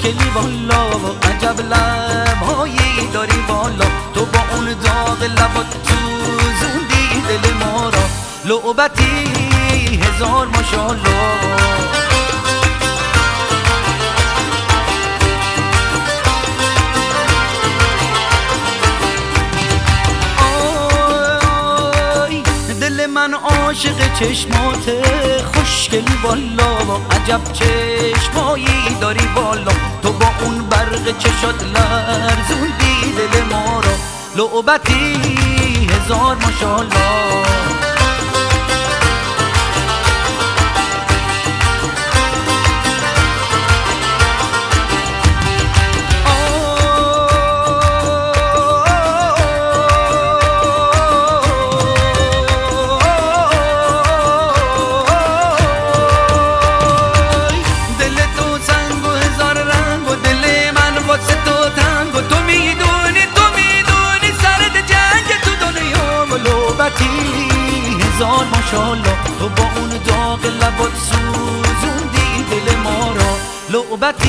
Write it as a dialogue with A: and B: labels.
A: خوشگلی والا عجب لبهایی داری والا تو با اون داغ لبات سوزوندی دل ما را لعبتی هزار ماشاءالله من عاشق چشمات خوشگلی والا عجب چشمایی داری والا تو با اون برق چشات لرزوندی دل ما را لعبتی هزار ماشاءالله هزار ماشاءالله تو با اون داغ لبات سوزوندی دل ما را لعبتی